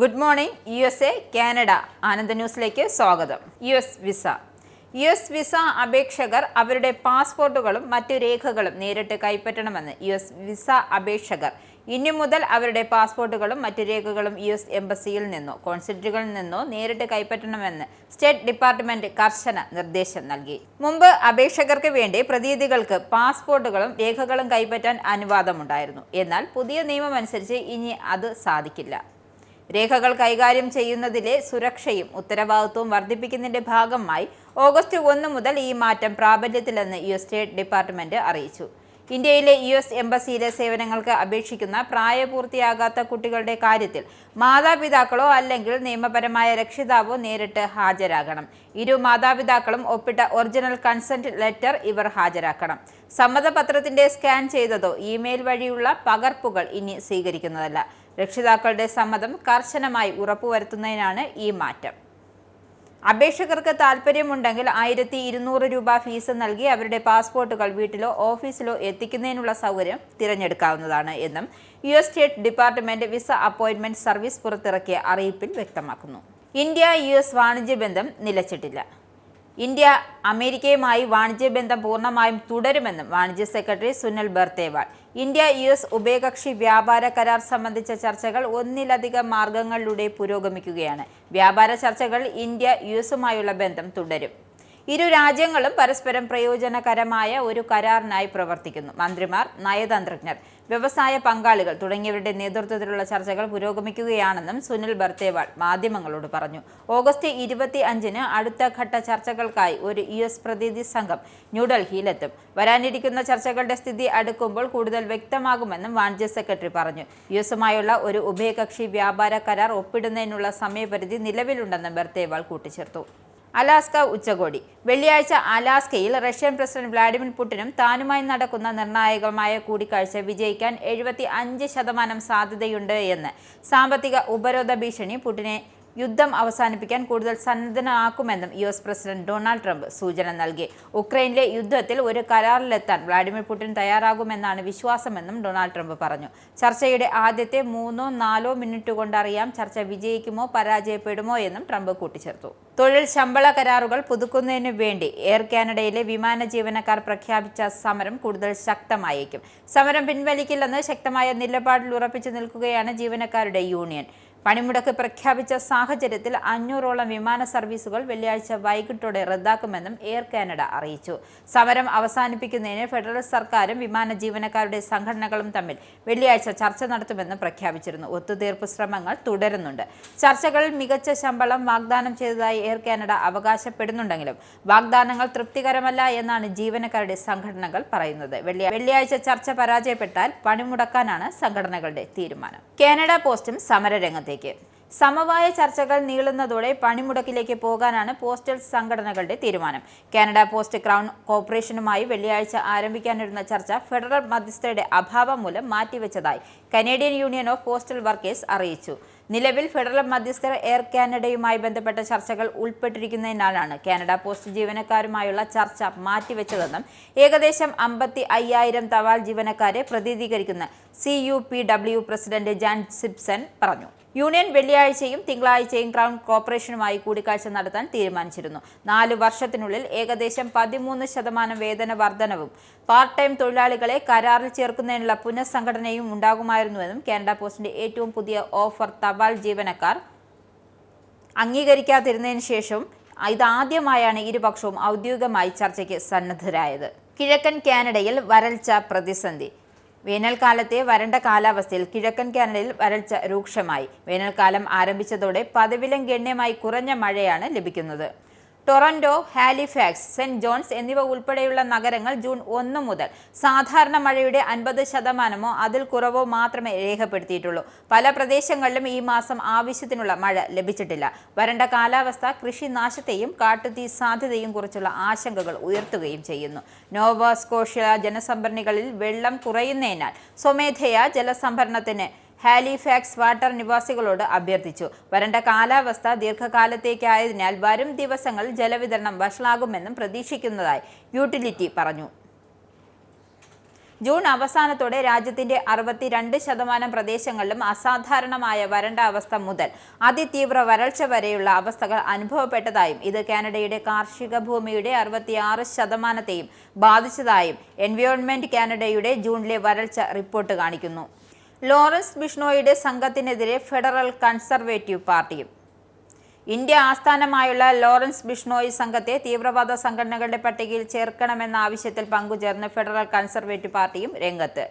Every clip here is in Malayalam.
Good morning. USA, കാനഡ ആനന്ദ ന്യൂസിലേക്ക് സ്വാഗതം. US വിസ അപേക്ഷകർ അവരുടെ പാസ്പോർട്ടുകളും മറ്റു രേഖകളും നേരിട്ട് കൈപ്പറ്റണമെന്ന് US വിസ അപേക്ഷകർ ഇനി മുതൽ അവരുടെ പാസ്പോർട്ടുകളും മറ്റു രേഖകളും US എംബസിയിൽ നിന്നോ കോൺസുലേറ്റുകളിൽ നിന്നോ നേരിട്ട് കൈപ്പറ്റണമെന്ന് സ്റ്റേറ്റ് ഡിപ്പാർട്ട്മെന്റ് കർശന നിർദ്ദേശം നൽകി. മുമ്പ് അപേക്ഷകർക്ക് വേണ്ടി പ്രതിനിധികൾക്ക് പാസ്പോർട്ടുകളും രേഖകളും കൈപ്പറ്റാൻ അനുവാദമുണ്ടായിരുന്നു. എന്നാൽ പുതിയ നിയമം അനുസരിച്ച് ഇനി അത് സാധിക്കില്ല. രേഖകൾ കൈകാര്യം ചെയ്യുന്നതിലെ സുരക്ഷയും ഉത്തരവാദിത്വവും വർദ്ധിപ്പിക്കുന്നതിന്റെ ഭാഗമായി ഓഗസ്റ്റ് 1 മുതൽ ഈ മാറ്റം പ്രാബല്യത്തിലെന്ന് US സ്റ്റേറ്റ് ഡിപ്പാർട്ട്മെന്റ് അറിയിച്ചു. ഇന്ത്യയിലെ US എംബസിയിലെ സേവനങ്ങൾക്ക് അപേക്ഷിക്കുന്ന പ്രായപൂർത്തിയാകാത്ത കുട്ടികളുടെ കാര്യത്തിൽ മാതാപിതാക്കളോ അല്ലെങ്കിൽ നിയമപരമായ രക്ഷിതാവോ നേരിട്ട് ഹാജരാകണം. ഇരു മാതാപിതാക്കളും ഒപ്പിട്ട ഒറിജിനൽ കൺസെന്റ് ലെറ്റർ ഇവർ ഹാജരാക്കണം. സമ്മതപത്രത്തിന്റെ സ്കാൻ ചെയ്തതോ ഇമെയിൽ വഴിയുള്ള പകർപ്പുകൾ ഇനി സ്വീകരിക്കുന്നതല്ല. രക്ഷിതാക്കളുടെ സമ്മതം കർശനമായി ഉറപ്പുവരുത്തുന്നതിനാണ് ഈ മാറ്റം. അപേക്ഷകർക്ക് താൽപ്പര്യമുണ്ടെങ്കിൽ 1200 രൂപ ഫീസ് നൽകി അവരുടെ പാസ്പോർട്ടുകൾ വീട്ടിലോ ഓഫീസിലോ എത്തിക്കുന്നതിനുള്ള സൗകര്യം തിരഞ്ഞെടുക്കാവുന്നതാണ് എന്നും US state department visa appointment service പുറത്തിറക്കിയ അറിയിപ്പിൽ വ്യക്തമാക്കുന്നു. ഇന്ത്യ-US വാണിജ്യബന്ധം നിലച്ചിട്ടില്ല. ഇന്ത്യ അമേരിക്കയുമായി വാണിജ്യബന്ധം പൂർണ്ണമായും തുടരുമെന്നും വാണിജ്യ സെക്രട്ടറി സുനിൽ ബർത്തേവാൾ. ഇന്ത്യ-US ഉഭയകക്ഷി വ്യാപാര കരാർ സംബന്ധിച്ച ചർച്ചകൾ ഒന്നിലധികം മാർഗങ്ങളിലൂടെ പുരോഗമിക്കുകയാണ്. വ്യാപാര ചർച്ചകൾ ഇന്ത്യ-USുമായുള്ള ബന്ധം തുടരും. ഇരു രാജ്യങ്ങളും പരസ്പരം പ്രയോജനകരമായ ഒരു കരാറിനായി പ്രവർത്തിക്കുന്നു. മന്ത്രിമാർ, നയതന്ത്രജ്ഞർ, വ്യവസായ പങ്കാളികൾ തുടങ്ങിയവരുടെ നേതൃത്വത്തിലുള്ള ചർച്ചകൾ പുരോഗമിക്കുകയാണെന്നും സുനിൽ ബർത്തേവാൾ മാധ്യമങ്ങളോട് പറഞ്ഞു. ഓഗസ്റ്റ് 25-ന് അടുത്ത ഘട്ട ചർച്ചകൾക്കായി ഒരു US പ്രതിനിധി സംഘം ന്യൂഡൽഹിയിലെത്തും. വരാനിരിക്കുന്ന ചർച്ചകളുടെ സ്ഥിതി അടുക്കുമ്പോൾ കൂടുതൽ വ്യക്തമാകുമെന്നും വാണിജ്യ സെക്രട്ടറി പറഞ്ഞു. USുമായുള്ള ഒരു ഉഭയകക്ഷി വ്യാപാര കരാർ ഒപ്പിടുന്നതിനുള്ള സമയപരിധി നിലവിലുണ്ടെന്ന് ബർത്തേവാൾ കൂട്ടിച്ചേർത്തു. അലാസ്ക ഉച്ചകോടി. വെള്ളിയാഴ്ച അലാസ്കയിൽ റഷ്യൻ പ്രസിഡന്റ് വ്ളാഡിമിർ പുടിനും താനുമായി നടക്കുന്ന നിർണായകമായ കൂടിക്കാഴ്ച വിജയിക്കാൻ 75% സാധ്യതയുണ്ട് എന്ന് സാമ്പത്തിക ഉപരോധ ഭീഷണി പുടിനെ യുദ്ധം അവസാനിപ്പിക്കാൻ കൂടുതൽ സന്നദ്ധനാക്കുമെന്നും US പ്രസിഡന്റ് ഡൊണാൾഡ് ട്രംപ് സൂചന നൽകി. ഉക്രൈനിലെ യുദ്ധത്തിൽ ഒരു കരാറിലെത്താൻ വ്ളാഡിമിർ പുടിൻ തയ്യാറാകുമെന്നാണ് വിശ്വാസമെന്നും ഡൊണാൾഡ് ട്രംപ് പറഞ്ഞു. ചർച്ചയുടെ ആദ്യത്തെ 3-4 മിനിറ്റ് കൊണ്ടറിയാം ചർച്ച വിജയിക്കുമോ പരാജയപ്പെടുമോ എന്നും ട്രംപ് കൂട്ടിച്ചേർത്തു. തൊഴിൽ ശമ്പള കരാറുകൾ പുതുക്കുന്നതിനു വേണ്ടി എയർ കാനഡയിലെ വിമാന ജീവനക്കാർ പ്രഖ്യാപിച്ച സമരം കൂടുതൽ ശക്തമായേക്കും. സമരം പിൻവലിക്കില്ലെന്ന് ശക്തമായ നിലപാടിൽ ഉറപ്പിച്ചു നിൽക്കുകയാണ് ജീവനക്കാരുടെ യൂണിയൻ. പണിമുടക്ക് പ്രഖ്യാപിച്ച സാഹചര്യത്തിൽ 500ഓളം വിമാന സർവീസുകൾ വെള്ളിയാഴ്ച വൈകിട്ടോടെ റദ്ദാക്കുമെന്നും എയർ കാനഡ അറിയിച്ചു. സമരം അവസാനിപ്പിക്കുന്നതിന് ഫെഡറൽ സർക്കാരും വിമാന ജീവനക്കാരുടെ സംഘടനകളും തമ്മിൽ വെള്ളിയാഴ്ച ചർച്ച നടത്തുമെന്ന് പ്രഖ്യാപിച്ചിരുന്നു. ഒത്തുതീർപ്പ് ശ്രമങ്ങൾ തുടരുന്നുണ്ട്. ചർച്ചകളിൽ മികച്ച ശമ്പളം വാഗ്ദാനം ചെയ്തതായി എയർ കാനഡ അവകാശപ്പെടുന്നുണ്ടെങ്കിലും വാഗ്ദാനങ്ങൾ തൃപ്തികരമല്ല എന്നാണ് ജീവനക്കാരുടെ സംഘടനകൾ പറയുന്നത്. വെള്ളിയാഴ്ച ചർച്ച പരാജയപ്പെട്ടാൽ പണിമുടക്കാനാണ് സംഘടനകളുടെ തീരുമാനം. കാനഡ പോസ്റ്റും സമരരംഗത്ത്. സമവായ ചർച്ചകൾ നീളുന്നതോടെ പണിമുടക്കിലേക്ക് പോകാനാണ് പോസ്റ്റൽ സംഘടനകളുടെ തീരുമാനം. കാനഡ പോസ്റ്റ് ക്രൗൺ കോർപ്പറേഷനുമായി വെള്ളിയാഴ്ച ആരംഭിക്കാനിരുന്ന ചർച്ച ഫെഡറൽ മധ്യസ്ഥരുടെ അഭാവം മൂലം മാറ്റിവെച്ചതായി Canadian union of postal workers അറിയിച്ചു. നിലവിൽ ഫെഡറൽ മധ്യസ്ഥർ എയർ കാനഡയുമായി ബന്ധപ്പെട്ട ചർച്ചകൾ ഉൾപ്പെട്ടിരിക്കുന്നതിനാലാണ് കാനഡ പോസ്റ്റ് ജീവനക്കാരുമായുള്ള ചർച്ച മാറ്റിവെച്ചതെന്നും ഏകദേശം 55,000 തപാൽ ജീവനക്കാരെ പ്രതിനിധീകരിക്കുന്ന CUPW പ്രസിഡന്റ് ജാൻ സിംപ്സൺ പറഞ്ഞു. യൂണിയൻ വെള്ളിയാഴ്ചയും തിങ്കളാഴ്ചയും ക്രൗൺ കോർപ്പറേഷനുമായി കൂടിക്കാഴ്ച നടത്താൻ തീരുമാനിച്ചിരുന്നു. 4 വർഷത്തിനുള്ളിൽ ഏകദേശം 13% വേതന വർധനവും പാർട്ട് ടൈം തൊഴിലാളികളെ കരാറിൽ ചേർക്കുന്നതിനുള്ള പുനഃസംഘടനയും ഉണ്ടാകുമായിരുന്നുവെന്നും കാനഡ പോസ്റ്റിന്റെ ഏറ്റവും പുതിയ ഓഫർ തപാൽ ജീവനക്കാർ അംഗീകരിക്കാതിരുന്നതിന് ശേഷം ഇതാദ്യമായാണ് ഇരുപക്ഷവും ഔദ്യോഗികമായി ചർച്ചയ്ക്ക് സന്നദ്ധരായത്. കിഴക്കൻ കാനഡയിൽ വരൾച്ച പ്രതിസന്ധി. വേനൽക്കാലത്തെ വരണ്ട കാലാവസ്ഥയിൽ കിഴക്കൻ കാനഡയിൽ വരൾച്ച രൂക്ഷമായി. വേനൽക്കാലം ആരംഭിച്ചതോടെ പതിവിലും ഗണ്യമായി കുറഞ്ഞ മഴയാണ് ലഭിക്കുന്നത്. ടൊറന്റോ, ഹാലിഫാക്സ്, സെന്റ് ജോൺസ് എന്നിവ ഉൾപ്പെടെയുള്ള നഗരങ്ങൾ ജൂൺ 1 മുതൽ സാധാരണ മഴയുടെ 50%-മോ അതിൽ കുറവോ മാത്രമേ രേഖപ്പെടുത്തിയിട്ടുള്ളൂ. പല പ്രദേശങ്ങളിലും ഈ മാസം ആവശ്യത്തിനുള്ള മഴ ലഭിച്ചിട്ടില്ല. വരണ്ട കാലാവസ്ഥ കൃഷിനാശത്തെയും കാട്ടുതീ സാധ്യതയും കുറിച്ചുള്ള ആശങ്കകൾ ഉയർത്തുകയും ചെയ്യുന്നു. നോവ സ്കോഷ്യ ജലസംഭരണികളിൽ വെള്ളം കുറയുന്നതിനാൽ സ്വമേധയാ ജലസംഭരണത്തിന് ഹാലിഫാക്സ് വാട്ടർ നിവാസികളോട് അഭ്യർത്ഥിച്ചു. വരണ്ട കാലാവസ്ഥ ദീർഘകാലത്തേക്കായതിനാൽ വരും ദിവസങ്ങളിൽ ജലവിതരണം വഷളാകുമെന്നും പ്രതീക്ഷിക്കുന്നതായി യൂട്ടിലിറ്റി പറഞ്ഞു. ജൂൺ അവസാനത്തോടെ രാജ്യത്തിന്റെ 62% പ്രദേശങ്ങളിലും അസാധാരണമായ വരണ്ട അവസ്ഥ മുതൽ അതിതീവ്ര വരൾച്ച വരെയുള്ള അവസ്ഥകൾ അനുഭവപ്പെട്ടതായും ഇത് കാനഡയുടെ കാർഷിക ഭൂമിയുടെ 66%ത്തെയും ബാധിച്ചതായും എൻവയോൺമെന്റ് കാനഡയുടെ ജൂണിലെ വരൾച്ച റിപ്പോർട്ട് കാണിക്കുന്നു. ലോറൻസ് ബിഷ്ണോയിയുടെ സംഘത്തിനെതിരെ ഫെഡറൽ കൺസർവേറ്റീവ് പാർട്ടിയും. ഇന്ത്യ ആസ്ഥാനമായുള്ള ലോറൻസ് ബിഷ്ണോയി സംഘത്തെ തീവ്രവാദ സംഘടനകളുടെ പട്ടികയിൽ ചേർക്കണമെന്ന ആവശ്യത്തിൽ പങ്കുചേർന്ന് ഫെഡറൽ കൺസർവേറ്റീവ് പാർട്ടിയും രംഗത്ത്.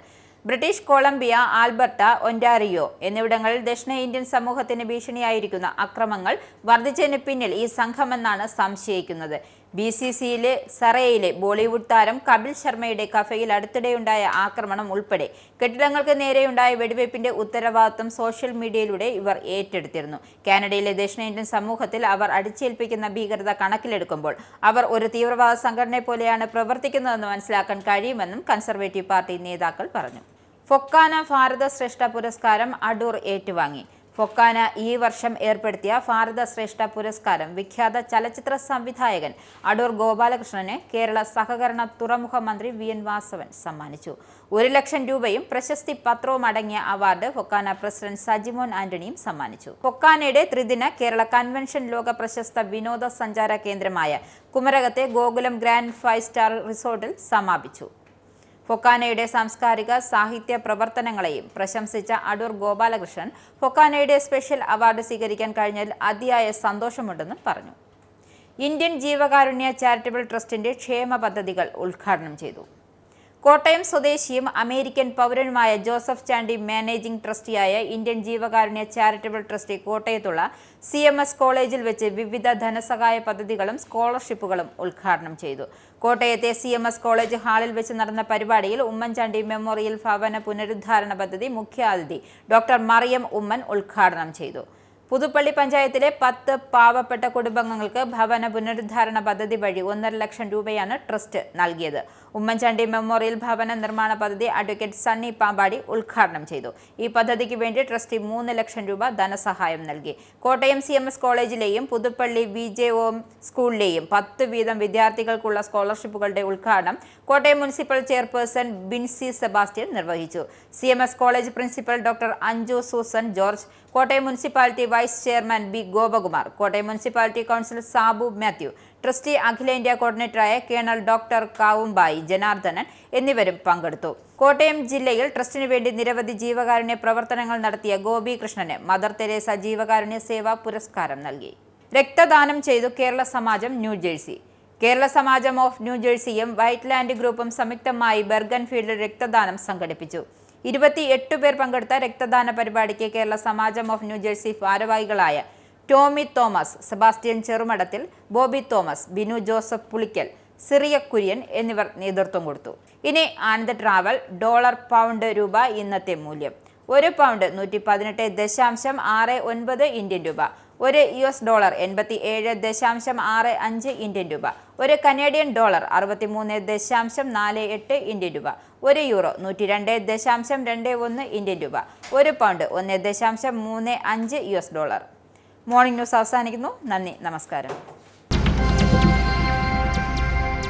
ബ്രിട്ടീഷ് കൊളംബിയ, ആൽബർട്ട, ഒന്റാറിയോ എന്നിവിടങ്ങളിൽ ദക്ഷിണേന്ത്യൻ സമൂഹത്തിന് ഭീഷണിയായിരിക്കുന്ന അക്രമങ്ങൾ വർദ്ധിച്ചതിന് പിന്നിൽ ഈ സംഘമെന്നാണ് സംശയിക്കുന്നത്. BCCയിലെ സറയിലെ ബോളിവുഡ് താരം കപിൽ ശർമ്മയുടെ കഫയിൽ അടുത്തിടെയുണ്ടായ ആക്രമണം ഉൾപ്പെടെ കെട്ടിടങ്ങൾക്ക് നേരെയുണ്ടായ വെടിവയ്പ്പിന്റെ ഉത്തരവാദിത്വം സോഷ്യൽ മീഡിയയിലൂടെ ഇവർ ഏറ്റെടുത്തിരുന്നു. കാനഡയിലെ ദക്ഷിണേന്ത്യൻ സമൂഹത്തിൽ അവർ അടിച്ചേൽപ്പിക്കുന്ന ഭീകരത കണക്കിലെടുക്കുമ്പോൾ അവർ ഒരു തീവ്രവാദ സംഘടനയെ പോലെയാണ് പ്രവർത്തിക്കുന്നതെന്ന് മനസ്സിലാക്കാൻ കഴിയുമെന്നും കൺസർവേറ്റീവ് പാർട്ടി നേതാക്കൾ പറഞ്ഞു. ഫൊക്കാന ഭാരത ശ്രേഷ്ഠ പുരസ്കാരം അടൂർ ഏറ്റുവാങ്ങി. ഫൊക്കാന ഈ വർഷം ഏർപ്പെടുത്തിയ ഭാരത ശ്രേഷ്ഠ പുരസ്കാരം വിഖ്യാത ചലച്ചിത്ര സംവിധായകൻ അടൂർ ഗോപാലകൃഷ്ണന് കേരള സഹകരണ തുറമുഖ മന്ത്രി VN വാസവൻ സമ്മാനിച്ചു. 1 ലക്ഷം രൂപയും പ്രശസ്തി പത്രവും അടങ്ങിയ അവാർഡ് ഫൊക്കാന പ്രസിഡന്റ് സജിമോൻ ആന്റണിയും സമ്മാനിച്ചു. ഫൊക്കാനയുടെ ത്രിദിന കേരള കൺവെൻഷൻ ലോക പ്രശസ്ത വിനോദസഞ്ചാര കേന്ദ്രമായ കുമരകത്തെ ഗോകുലം ഗ്രാൻഡ് 5 സ്റ്റാർ റിസോർട്ടിൽ സമാപിച്ചു. ഫൊക്കാനയുടെ സാംസ്കാരിക സാഹിത്യ പ്രവർത്തനങ്ങളെയും പ്രശംസിച്ച അടൂർ ഗോപാലകൃഷ്ണൻ ഫൊക്കാനയുടെ സ്പെഷ്യൽ അവാർഡ് സ്വീകരിക്കാൻ കഴിഞ്ഞതിൽ അതിയായ സന്തോഷമുണ്ടെന്നും പറഞ്ഞു. ഇന്ത്യൻ ജീവകാരുണ്യ ചാരിറ്റബിൾ ട്രസ്റ്റിന്റെ ക്ഷേമ പദ്ധതികൾ ഉദ്ഘാടനം ചെയ്തു. കോട്ടയം സ്വദേശിയും അമേരിക്കൻ പൗരനുമായ ജോസഫ് ചാണ്ടി മാനേജിംഗ് ട്രസ്റ്റിയായ ഇന്ത്യൻ ജീവകാരുണ്യ ചാരിറ്റബിൾ ട്രസ്റ്റ് കോട്ടയത്തുള്ള CMS കോളേജിൽ വെച്ച് വിവിധ ധനസഹായ പദ്ധതികളും സ്കോളർഷിപ്പുകളും ഉദ്ഘാടനം ചെയ്തു. കോട്ടയത്തെ CMS കോളേജ് ഹാളിൽ വെച്ച് നടന്ന പരിപാടിയിൽ ഉമ്മൻചാണ്ടി മെമ്മോറിയൽ ഭവന പുനരുദ്ധാരണ പദ്ധതി മുഖ്യാതിഥി ഡോക്ടർ മറിയം ഉമ്മൻ ഉദ്ഘാടനം ചെയ്തു. പുതുപ്പള്ളി പഞ്ചായത്തിലെ 10 പാവപ്പെട്ട കുടുംബങ്ങൾക്ക് ഭവന പുനരുദ്ധാരണ പദ്ധതി വഴി 1.5 ലക്ഷം രൂപയാണ് ട്രസ്റ്റ് നൽകിയത്. ഉമ്മൻചാണ്ടി മെമ്മോറിയൽ ഭവന നിർമ്മാണ പദ്ധതി അഡ്വക്കേറ്റ് സണ്ണി പാമ്പാടി ഉദ്ഘാടനം ചെയ്തു. ഈ പദ്ധതിക്ക് വേണ്ടി ട്രസ്റ്റ് 3 ലക്ഷം രൂപ ധനസഹായം നൽകി. കോട്ടയം CMS കോളേജിലെയും പുതുപ്പള്ളി VJOM സ്കൂളിലെയും 10 വീതം വിദ്യാർത്ഥികൾക്കുള്ള സ്കോളർഷിപ്പുകളുടെ ഉദ്ഘാടനം കോട്ടയം മുനിസിപ്പൽ ചെയർപേഴ്സൺ ബിൻസി സെബാസ്റ്റ്യൻ നിർവഹിച്ചു. CMS college principal doctor Anju Susan George, Kottayam municipality vice chairman B Gopakumar, Kottayam municipality councillor Sabu Mathew, trustee അഖിലേന്ത്യാ കോർഡിനേറ്ററായ കേണൽ ഡോക്ടർ കാവുംബായി ജനാർദ്ദനൻ എന്നിവരും പങ്കെടുത്തു. കോട്ടയം ജില്ലയിൽ ട്രസ്റ്റിനു വേണ്ടി നിരവധി ജീവകാരുണ്യ പ്രവർത്തനങ്ങൾ നടത്തിയ ഗോപി കൃഷ്ണന് മദർ തെരേസ ജീവകാരുണ്യ സേവാ പുരസ്കാരം നൽകി. രക്തദാനം ചെയ്തു കേരള സമാജം ന്യൂജേഴ്സി. കേരള സമാജം ഓഫ് ന്യൂജേഴ്സിയും വൈറ്റ്ലാൻഡ് ഗ്രൂപ്പും സംയുക്തമായി ബെർഗൻഫീൽഡിൽ രക്തദാനം സംഘടിപ്പിച്ചു. 28 പേർ പങ്കെടുത്ത രക്തദാന പരിപാടിക്ക് കേരള സമാജം ഓഫ് ന്യൂജേഴ്സി ഭാരവാഹികളായ ടോമി തോമസ്, സെബാസ്റ്റ്യൻ ചെറുമടത്തിൽ, ബോബി തോമസ്, ബിനു ജോസഫ് പുളിക്കൽ, സിറിയ കുര്യൻ എന്നിവർ നേതൃത്വം കൊടുത്തു. ഇനി ആനന്ദ് ട്രാവൽ. ഡോളർ, പൗണ്ട്, രൂപ ഇന്നത്തെ മൂല്യം. 1 പൗണ്ട് 118.69 ഇന്ത്യൻ രൂപ. 1 US ഡോളർ 87.65 ഇന്ത്യൻ രൂപ. 1 കനേഡിയൻ ഡോളർ 63.48 ഇന്ത്യൻ രൂപ. 1 യൂറോ 102.21 ഇന്ത്യൻ രൂപ. 1 pound 1.35 US dollar. Morning news അവസാനിക്കുന്നു. നന്ദി, നമസ്കാരം.